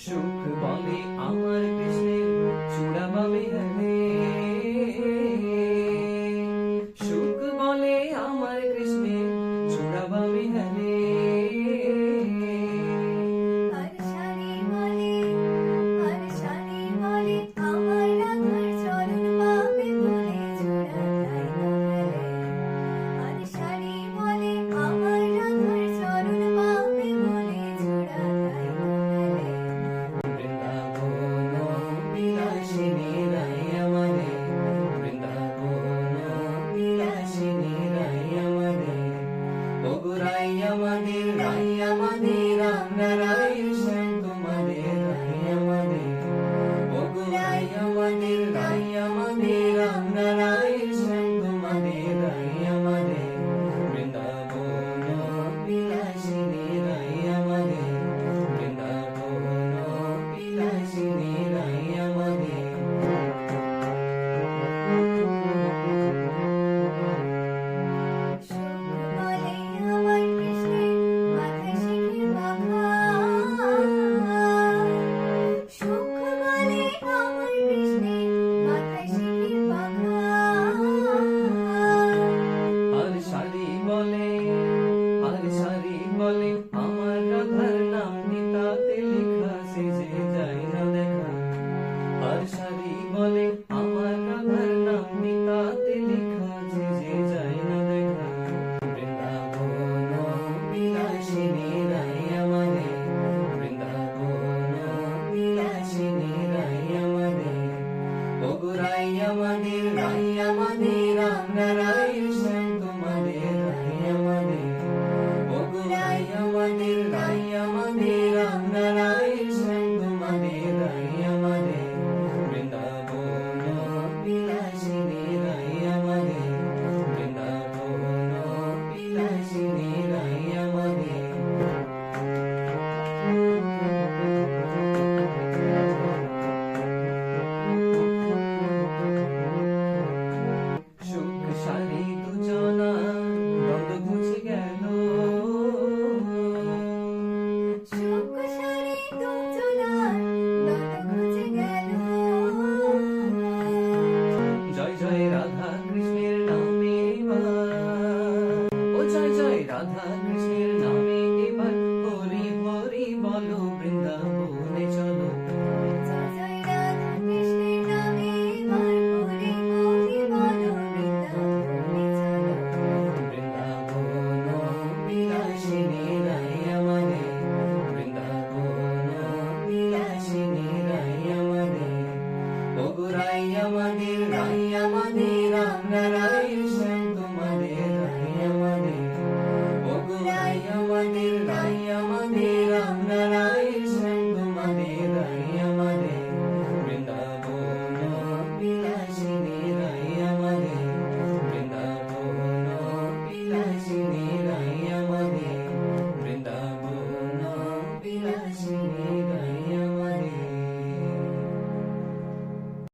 সুখ বলে আমার কৃষ্ণের চূড়াবামে হেলে, সুখ বলে আমার কৃষ্ণের চূড়াবামে হেলে। আমরা রাই শ্যাম তোমাদের রাই আমাদের, ওগো রাই আমাদের রাই আমাদের, আমরা রাই শ্যাম তোমাদের রাই আমাদের। বৃন্দাবন বিলাসিনী রাই আমাদের, বৃন্দাবন বিলাসিনী রাই আমাদের। বলে আমার রাধার নাম গীতাতে লেখা, সে যে যায় না দেখা। আর সারি বলে আমার রাধার নাম গীতাতে লেখা, সে যে যায় না দেখা। বৃন্দাবন বিলাসিনী রাই আমাদের, বৃন্দাবন বিলাসিনী রাই আমাদের, ওগো রাই আমাদের রাই আমাদের, আমরা রাই শ্যাম তোমাদের রাই আমাদের, ওগো রাই আমাদের রাই আমাদের, আমরা রাই শ্যাম তোমাদের রাই আমাদের। বৃন্দাবন বিলাসিনী রাই আমাদের, বৃন্দাবন বিলাসিনী রাই আমাদের। সুখ সারি দুজনা দ্বন্দ্ব ঘুচে গেল, জয় জয় রাধা কৃষ্ণের নামে এবার, ও জয় জয় রাধা কৃষ্ণের নামে এবার, হরি হরি বলো বৃন্দাবনে চলো। বৃন্দাবন বিলাসিনী রাই আমাদের, বৃন্দাবন বিলাসিনী রাই আমাদের, ওগো রাই আমাদের রাই আমাদের, আমরা রাই শ্যাম তোমাদের রাই আমাদের, ওগো রাই আমাদের রাই আমাদের, আমরা